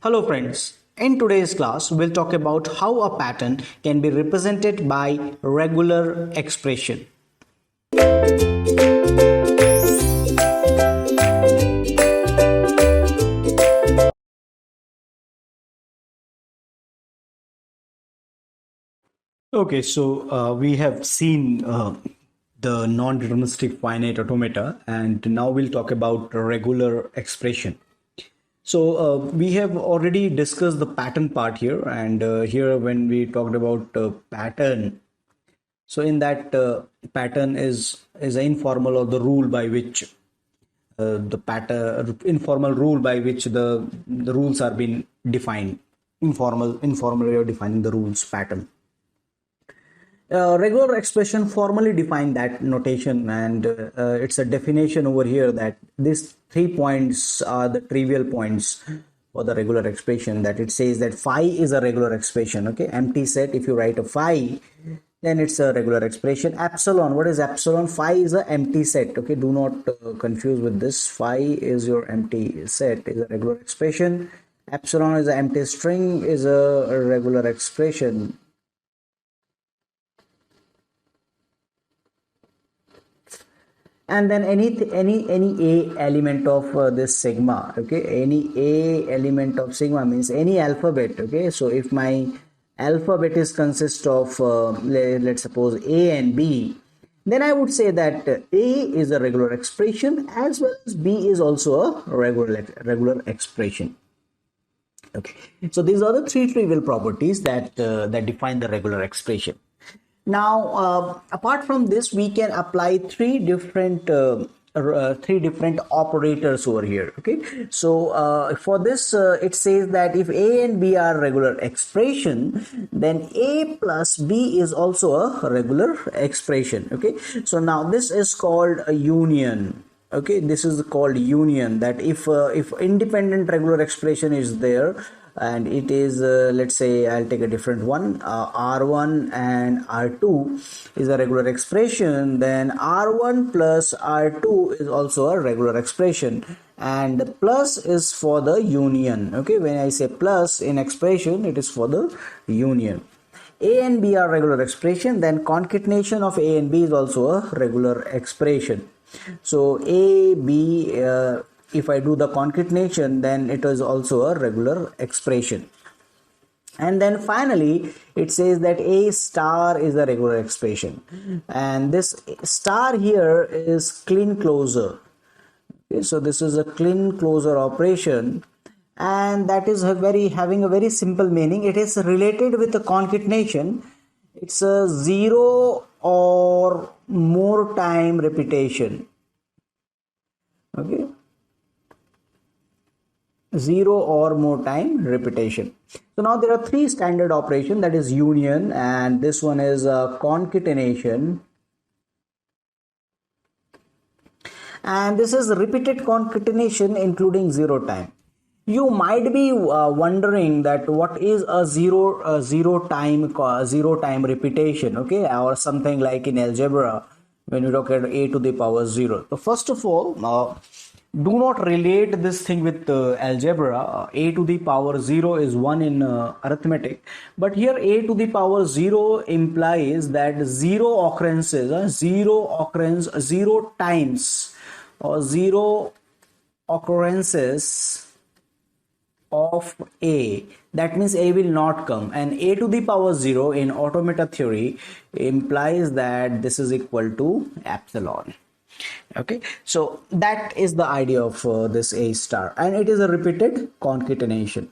Hello friends, in today's class we'll talk about how a pattern can be represented by regular expression. Okay, so we have seen the non-deterministic finite automata, and now we'll talk about regular expression. So we have already discussed the pattern part here, and here when we talked about pattern, so in that pattern is an informal or the rule by which the pattern informal rule by which the rules are being defined. Informal way of defining the rules pattern. Regular expression formally define that notation, and it's a definition over here that these 3 points are the trivial points for the regular expression. That it says that phi is a regular expression. Okay, empty set. If you write a phi, then it's a regular expression. Epsilon, what is epsilon? Phi is an empty set. Okay, do not confuse with this. Phi is your empty set, is a regular expression. Epsilon is an empty string, is a regular expression. And then any a element of this sigma, okay, any a element of sigma means any alphabet. Okay, so if my alphabet is consist of let's suppose a and b, then I would say that a is a regular expression as well as b is also a regular expression. Okay, so these are the three trivial properties that that define the regular expression. Now, apart from this, we can apply three different operators over here. Okay, so for this, it says that if a and b are regular expression, then a plus b is also a regular expression. Okay, so now this is called a union. Okay, this is called union, that if independent regular expression is there and it is let's say I'll take a different one, r1 and r2 is a regular expression, then r1 plus r2 is also a regular expression, and plus is for the union. Okay, when I say plus in expression, it is for the union. A and b are regular expression, then concatenation of a and b is also a regular expression. So a b if I do the concatenation, then it is also a regular expression. And then finally it says that a star is a regular expression, and this star here is clean closure. Okay, so this is a clean closure operation, and that is having a very simple meaning. It is related with the concatenation. It's a zero or more time repetition. Okay, zero or more time repetition. So now there are three standard operation, that is union, and this one is concatenation, and this is repeated concatenation including zero time. You might be wondering that what is a zero time repetition, okay, or something like in algebra when we look at a to the power 0. So first of all, do not relate this thing with algebra. A to the power 0 is 1 in arithmetic, but here a to the power 0 implies that zero occurrences, zero times or zero occurrences of a, that means a will not come, and a to the power 0 in automata theory implies that this is equal to epsilon. Okay, so that is the idea of this a star, and it is a repeated concatenation.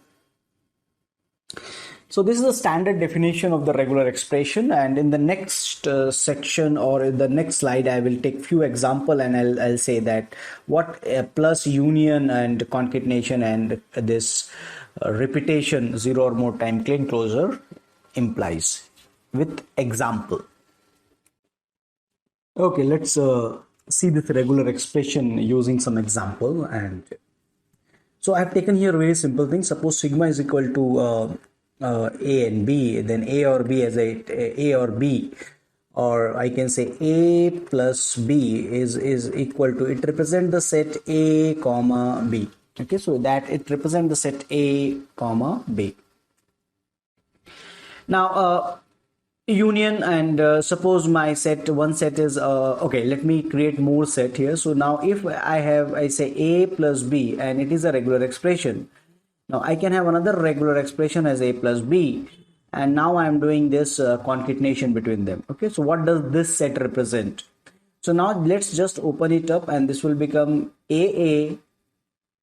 So this is a standard definition of the regular expression, and in the next section or in the next slide I will take few example, and I'll say that what plus union and concatenation and this repetition zero or more time clean closure implies with example. Okay, let's see this regular expression using some example. And so I have taken here a very simple thing. Suppose sigma is equal to a and b, then a or b as a or b, or I can say a plus b is equal to, it represent the set a comma b. Okay, so that it represents the set A comma B. Now union, and suppose my set, one set is okay, let me create more set here. So now if I say A plus B and it is a regular expression, now I can have another regular expression as A plus B, and now I am doing this concatenation between them. Okay, so what does this set represent? So now let's just open it up, and this will become AA,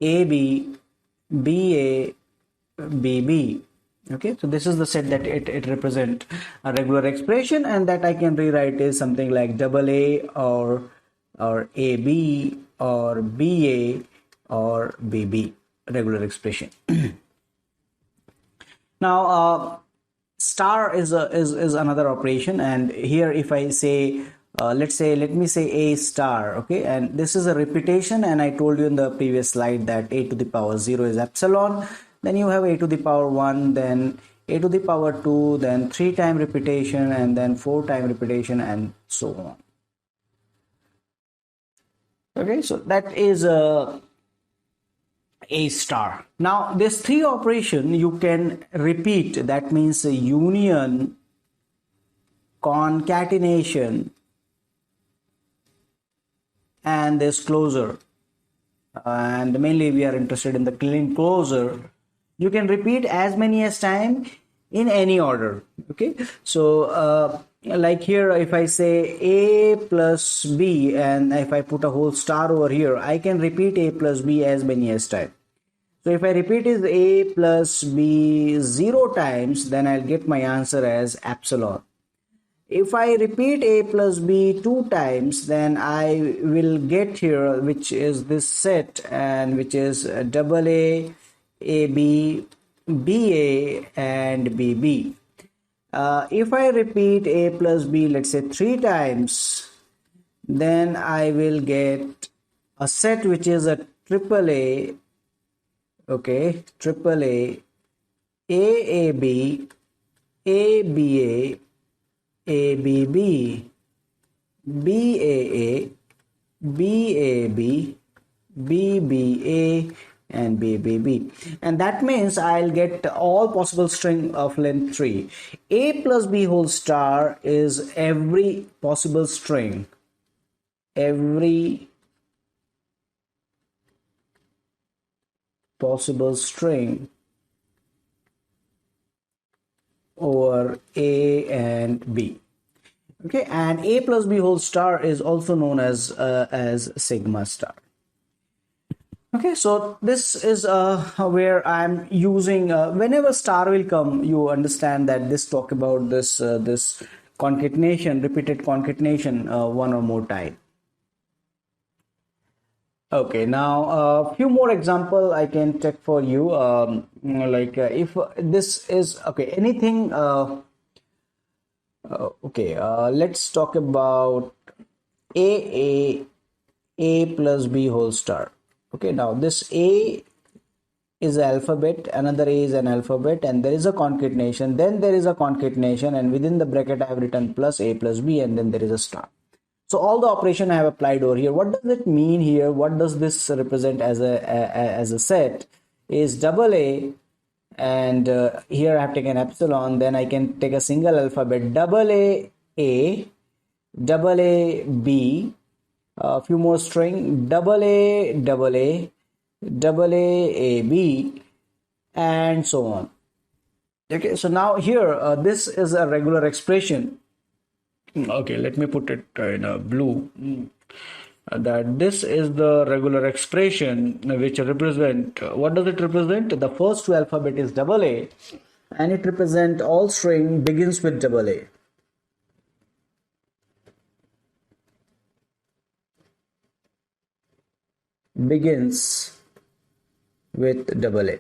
AB, BA, BB. Okay, so this is the set that it represent a regular expression, and that I can rewrite is something like double A or AB or BA or BB, regular expression. Now star is another operation, and here if I say let me say A star. Okay, and this is a repetition, and I told you in the previous slide that A to the power 0 is epsilon. Then you have A to the power 1, then A to the power 2, then 3 time repetition, and then 4 time repetition, and so on. Okay, so that is A star. Now this 3 operation you can repeat, that means union, concatenation, and this closure, and mainly we are interested in the clean closure. You can repeat as many as time in any order. Okay, so like here if I say A plus B, and if I put a whole star over here, I can repeat A plus B as many as time. So if I repeat is A plus B 0 times, then I'll get my answer as epsilon. If I repeat A plus B 2 times, then I will get here, which is this set, and which is double A, AB, BA, and BB. If I repeat A plus B, let's say 3 times, then I will get a set which is a triple A, okay, triple A, AAB, ABA, ABB, BAA, BAB, BBA, and BBB. And that means I'll get all possible string of length 3. A plus B whole star is every possible string, every possible string over A and B. Okay, and A plus B whole star is also known as sigma star. Okay, so this is where I'm using whenever star will come, you understand that this talk about this this concatenation, repeated concatenation one or more time. Okay, now a few more example I can check for you. Like if this is okay, anything. Okay, let's talk about A plus B whole star. Okay, now this A is an alphabet, another A is an alphabet, and there is a concatenation, then there is a concatenation, and within the bracket I have written plus A plus B, and then there is a star. So all the operation I have applied over here. What does it mean here? What does this represent as a set? Is double A, and here I have taken epsilon. Then I can take a single alphabet, double A, double A B, a few more string, double A, double A, double A B, and so on. Okay, so now here this is a regular expression. Okay, let me put it in a blue. That this is the regular expression which represent, what does it represent? The first 2 alphabet is double A, and it represent all string begins with double A. Begins with double A.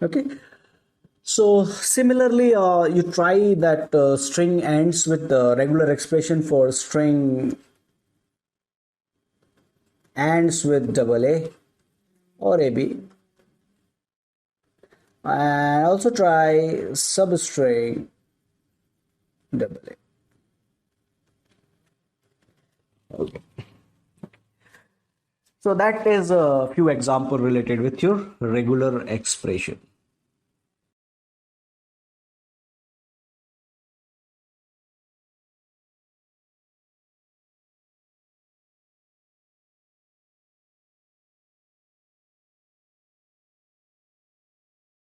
Okay, so similarly you try that string ends with the regular expression for string ends with double A or AB, and also try substring double A. Okay. So that is a few example related with your regular expression.